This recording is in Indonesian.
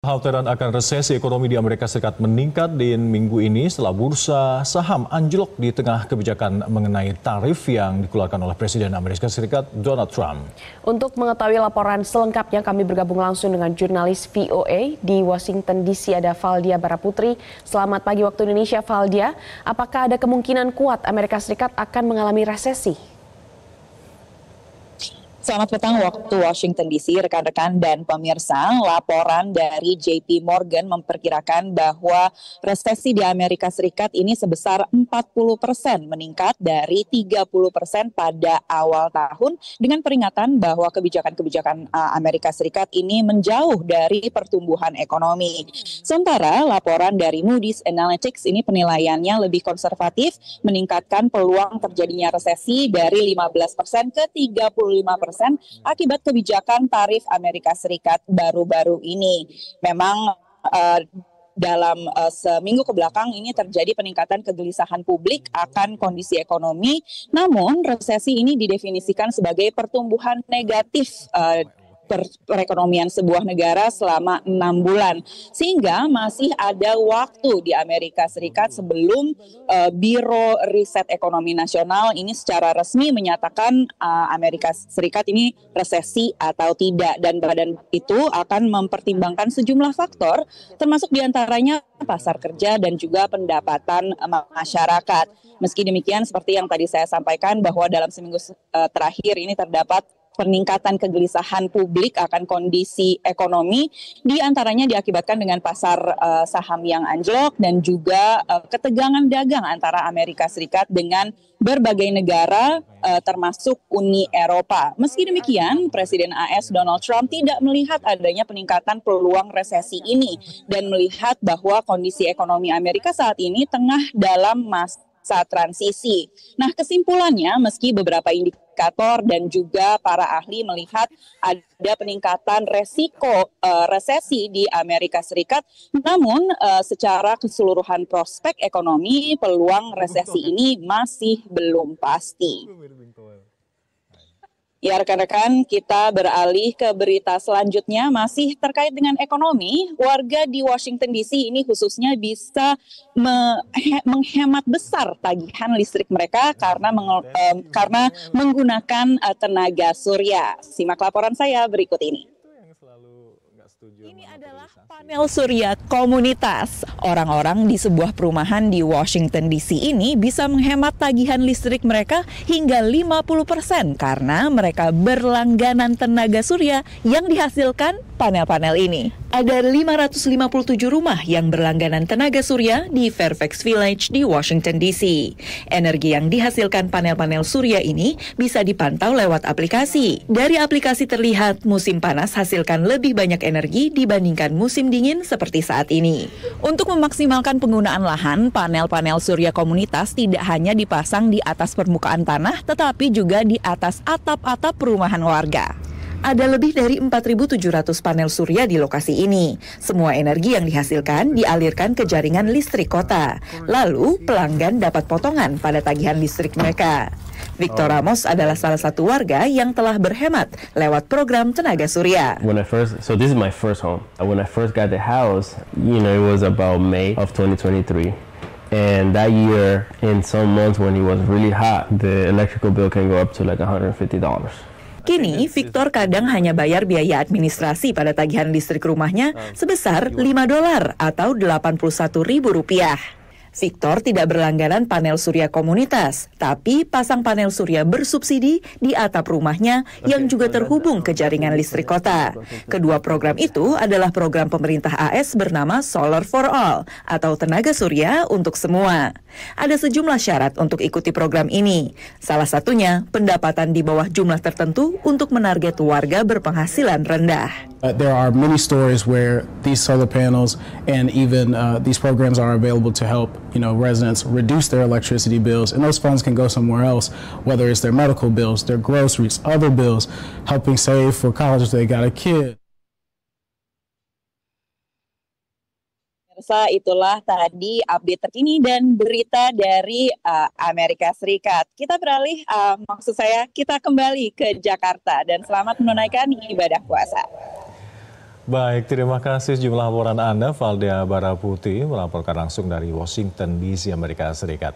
Kekhawatiran akan resesi ekonomi di Amerika Serikat meningkat di minggu ini setelah bursa saham anjlok di tengah kebijakan mengenai tarif yang dikeluarkan oleh Presiden Amerika Serikat Donald Trump. Untuk mengetahui laporan selengkapnya, kami bergabung langsung dengan jurnalis VOA di Washington DC, ada Valdia Baraputri. Selamat pagi waktu Indonesia, Valdia. Apakah ada kemungkinan kuat Amerika Serikat akan mengalami resesi? Selamat petang waktu Washington DC, rekan-rekan dan pemirsa. Laporan dari JP Morgan memperkirakan bahwa resesi di Amerika Serikat ini sebesar 40%, meningkat dari 30% pada awal tahun, dengan peringatan bahwa kebijakan-kebijakan Amerika Serikat ini menjauh dari pertumbuhan ekonomi. Sementara laporan dari Moody's Analytics ini penilaiannya lebih konservatif, meningkatkan peluang terjadinya resesi dari 15% ke 35% akibat kebijakan tarif Amerika Serikat baru-baru ini. Memang dalam seminggu kebelakang ini terjadi peningkatan kegelisahan publik akan kondisi ekonomi, namun resesi ini didefinisikan sebagai pertumbuhan negatif perekonomian sebuah negara selama 6 bulan. Sehingga masih ada waktu di Amerika Serikat sebelum Biro Riset Ekonomi Nasional ini secara resmi menyatakan Amerika Serikat ini resesi atau tidak. Dan badan itu akan mempertimbangkan sejumlah faktor, termasuk diantaranya pasar kerja dan juga pendapatan masyarakat. Meski demikian, seperti yang tadi saya sampaikan bahwa dalam seminggu terakhir ini terdapat peningkatan kegelisahan publik akan kondisi ekonomi, diantaranya diakibatkan dengan pasar saham yang anjlok dan juga ketegangan dagang antara Amerika Serikat dengan berbagai negara termasuk Uni Eropa. Meski demikian, Presiden AS Donald Trump tidak melihat adanya peningkatan peluang resesi ini dan melihat bahwa kondisi ekonomi Amerika saat ini tengah dalam masa transisi. Nah, kesimpulannya, meski beberapa indikator dan juga para ahli melihat ada peningkatan resiko resesi di Amerika Serikat, namun secara keseluruhan prospek ekonomi, peluang resesi ini masih belum pasti. Ya, rekan-rekan, kita beralih ke berita selanjutnya, masih terkait dengan ekonomi. Warga di Washington DC ini khususnya bisa menghemat besar tagihan listrik mereka karena menggunakan tenaga surya. Simak laporan saya berikut ini. Ini adalah panel surya komunitas. Orang-orang di sebuah perumahan di Washington DC ini bisa menghemat tagihan listrik mereka hingga 50% karena mereka berlangganan tenaga surya yang dihasilkan panel-panel ini. Ada 557 rumah yang berlangganan tenaga surya di Fairfax Village di Washington DC. Energi yang dihasilkan panel-panel surya ini bisa dipantau lewat aplikasi. Dari aplikasi terlihat musim panas hasilkan lebih banyak energi dibandingkan musim dingin seperti saat ini. Untuk memaksimalkan penggunaan lahan, panel-panel surya komunitas tidak hanya dipasang di atas permukaan tanah, tetapi juga di atas atap-atap perumahan warga. Ada lebih dari 4.700 panel surya di lokasi ini. Semua energi yang dihasilkan dialirkan ke jaringan listrik kota. Lalu, pelanggan dapat potongan pada tagihan listrik mereka. Victor Ramos adalah salah satu warga yang telah berhemat lewat program tenaga surya. So this is my first home. When I first got the house, it was about May of 2023. And that year, in some months when it was really hot, the electrical bill can go up to like $150. Kini, Victor kadang hanya bayar biaya administrasi pada tagihan listrik rumahnya sebesar $5 atau Rp81.000. Victor tidak berlangganan panel surya komunitas, tapi pasang panel surya bersubsidi di atap rumahnya yang juga terhubung ke jaringan listrik kota. Kedua program itu adalah program pemerintah AS bernama Solar for All atau tenaga surya untuk semua. Ada sejumlah syarat untuk ikuti program ini. Salah satunya pendapatan di bawah jumlah tertentu untuk menarget warga berpenghasilan rendah. There are many stories where these solar panels and even these programs are available to help residents reduce their electricity bills, and those funds can go somewhere else, whether it's their medical bills, their groceries, other bills, helping save for college if they got a kid. Itulah tadi update terkini dan berita dari Amerika Serikat. Kita beralih, kita kembali ke Jakarta dan selamat menunaikan ibadah puasa. Baik, terima kasih sejumlah laporan Anda, Valdia Baraputi, melaporkan langsung dari Washington DC, Amerika Serikat.